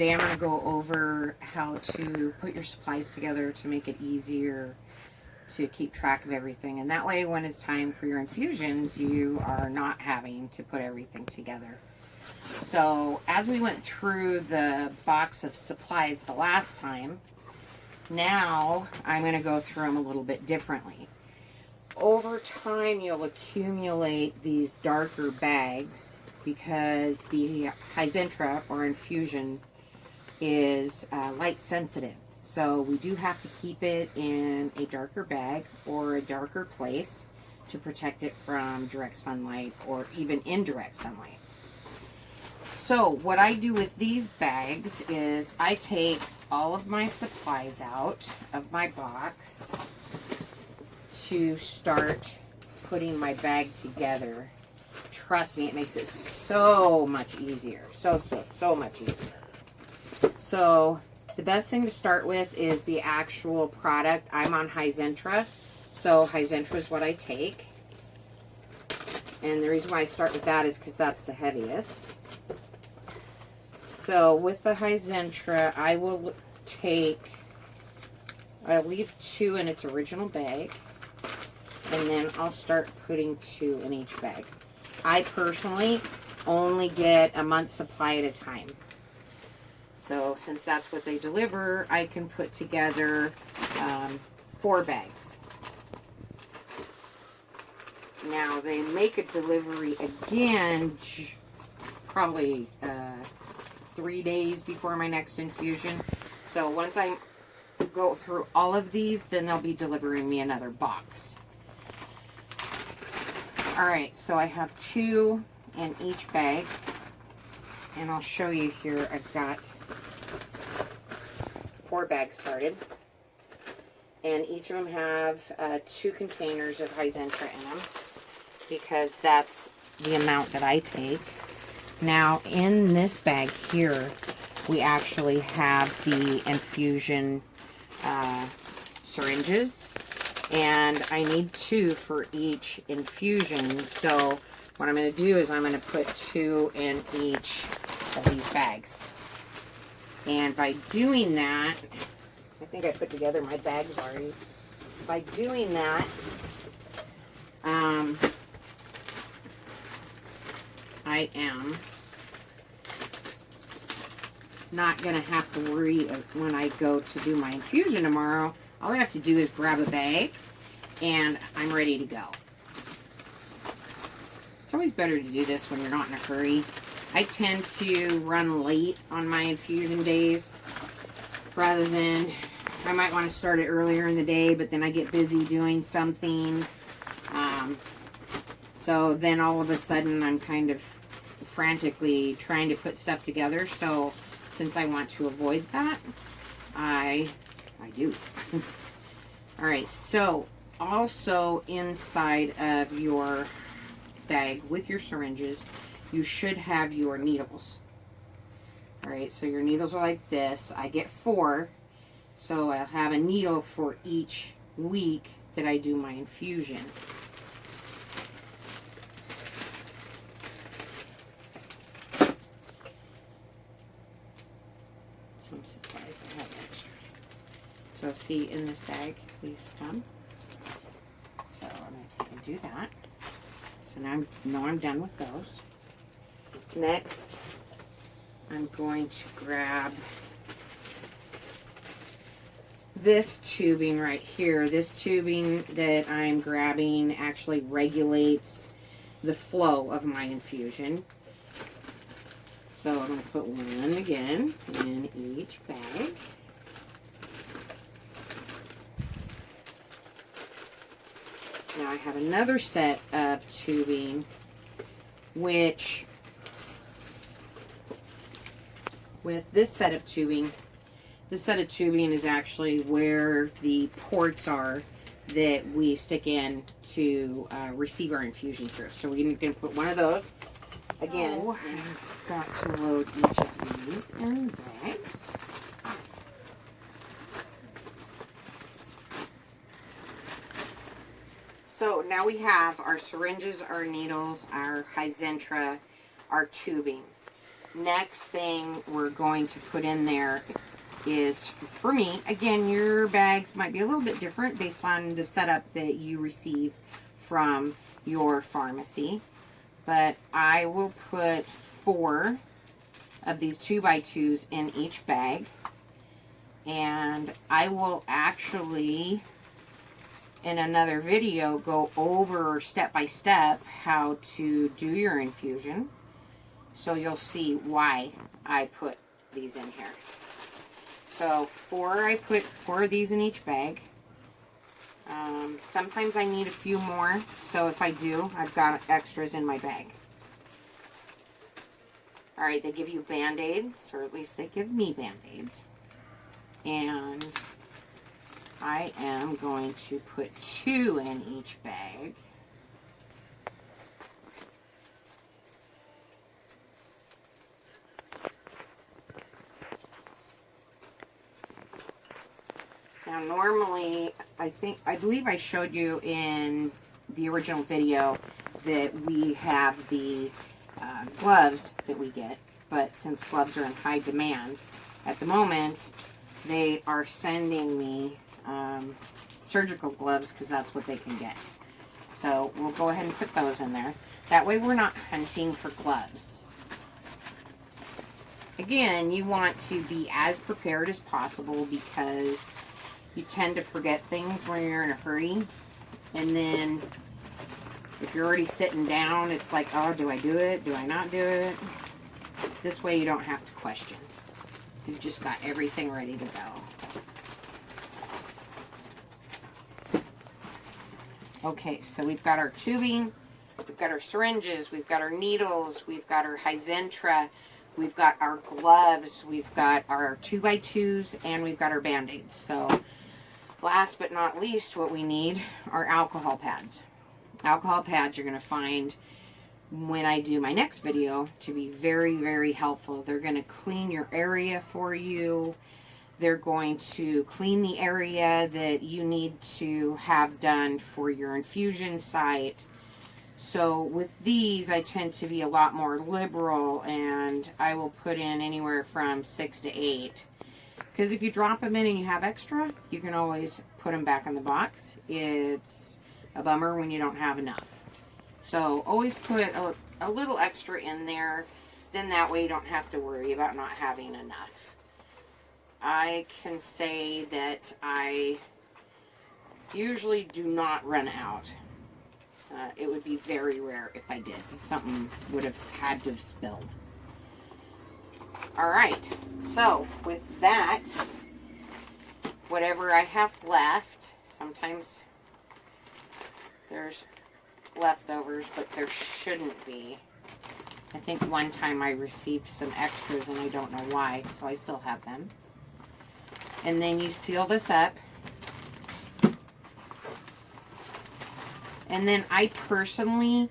today I'm going to go over how to put your supplies together to make it easier to keep track of everything. And that way, when it's time for your infusions, you are not having to put everything together. So as we went through the box of supplies the last time, now I'm going to go through them a little bit differently. Over time, you'll accumulate these darker bags because the Hizentra or infusion is light sensitive. So we do have to keep it in a darker bag or a darker place to protect it from direct sunlight or even indirect sunlight. So what I do with these bags is I take all of my supplies out of my box to start putting my bag together. Trust me, it makes it so much easier. So much easier. So the best thing to start with is the actual product. I'm on Hizentra, so Hizentra is what I take. And the reason why I start with that is because that's the heaviest. So with the Hizentra, I will I'll leave 2 in its original bag, and then I'll start putting 2 in each bag. I personally only get a month's supply at a time. So since that's what they deliver, I can put together 4 bags. Now they make a delivery again probably 3 days before my next infusion. So once I go through all of these, then they'll be delivering me another box. Alright, so I have 2 in each bag. And I'll show you here, I've got 4 bags started. And each of them have 2 containers of Hizentra in them, because that's the amount that I take. Now, in this bag here, we actually have the infusion syringes, and I need 2 for each infusion. So what I'm going to do is I'm going to put 2 in each of these bags. And by doing that, I think I put together my bags already. By doing that, I am not going to have to worry when I go to do my infusion tomorrow. All I have to do is grab a bag and I'm ready to go. It's always better to do this when you're not in a hurry. I tend to run late on my infusion days rather than, I might want to start it earlier in the day, but then I get busy doing something. So then all of a sudden I'm kind of frantically trying to put stuff together. So since I want to avoid that, I do. Alright, so also inside of your bag with your syringes, you should have your needles. Alright, so your needles are like this. I get 4, so I'll have a needle for each week that I do my infusion. Some supplies I have extra. So see, in this bag, these come. So I'm going to take and do that. So now I'm done with those. Next, I'm going to grab this tubing right here. This tubing that I'm grabbing actually regulates the flow of my infusion. So I'm going to put 1 again in each bag. Now I have another set of tubing, which with this set of tubing is actually where the ports are that we stick in to receive our infusion through. So we're going to put one of those. Again, I've got to load each of these in bags. So now we have our syringes, our needles, our Hizentra, our tubing. next thing we're going to put in there is, for me, again, your bags might be a little bit different based on the setup that you receive from your pharmacy. But I will put 4 of these 2x2s in each bag. And I will actually, in another video, go over step by step how to do your infusion. So you'll see why I put these in here. So I put 4 of these in each bag. Sometimes I need a few more, so if I do, I've got extras in my bag. Alright, they give you Band-Aids, or at least they give me Band-Aids. And I am going to put 2 in each bag. Now normally, I believe I showed you in the original video that we have the gloves that we get, but since gloves are in high demand at the moment, they are sending me surgical gloves because that's what they can get. So we'll go ahead and put those in there. That way we're not hunting for gloves. Again, you want to be as prepared as possible because you tend to forget things when you're in a hurry. And then if you're already sitting down, it's like, oh, do I do it? Do I not do it? This way you don't have to question. You've just got everything ready to go. Okay, so we've got our tubing, we've got our syringes, we've got our needles, we've got our Hizentra, we've got our gloves, we've got our 2x2s, and we've got our Band-Aids. So last but not least, what we need are alcohol pads. Alcohol pads you're going to find when I do my next video to be very, very helpful. They're going to clean your area for you. They're going to clean the area that you need to have done for your infusion site. So with these, I tend to be a lot more liberal, and I will put in anywhere from 6 to 8. Because if you drop them in and you have extra, you can always put them back in the box. It's a bummer when you don't have enough. So always put a little extra in there. Then that way you don't have to worry about not having enough. I can say that I usually do not run out. It would be very rare if I did. Something would have had to have spilled. Alright, so with that, whatever I have left, sometimes there's leftovers, but there shouldn't be. I think one time I received some extras and I don't know why, so I still have them. And then you seal this up. And then I personally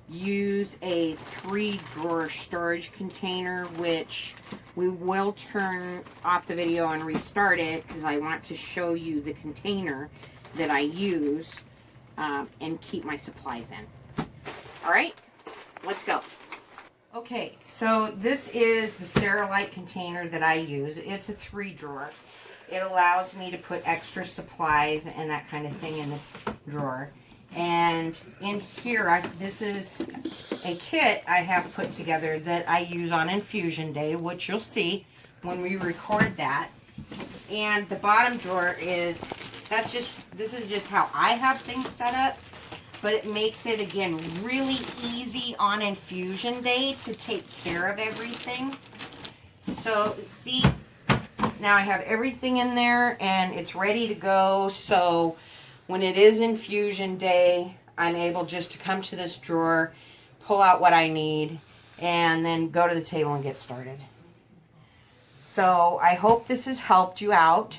use a 3-drawer storage container, which we will turn off the video and restart it because I want to show you the container that I use and keep my supplies in. Alright, let's go. Okay, so this is the Sterilite container that I use. It's a 3-drawer. It allows me to put extra supplies and that kind of thing in the drawer. And in here, this is a kit I have put together that I use on infusion day, which you'll see when we record that. And the bottom drawer is, this is just how I have things set up. But it makes it, again, really easy on infusion day to take care of everything. So, see, now I have everything in there and it's ready to go. So when it is infusion day, I'm able just to come to this drawer, pull out what I need, and then go to the table and get started. So I hope this has helped you out.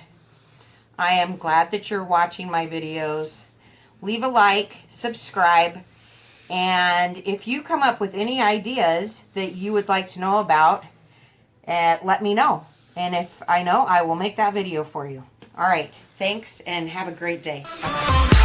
I am glad that you're watching my videos. Leave a like, subscribe, and if you come up with any ideas that you would like to know about, let me know. And if I know, I will make that video for you. All right, thanks, and have a great day. Bye-bye.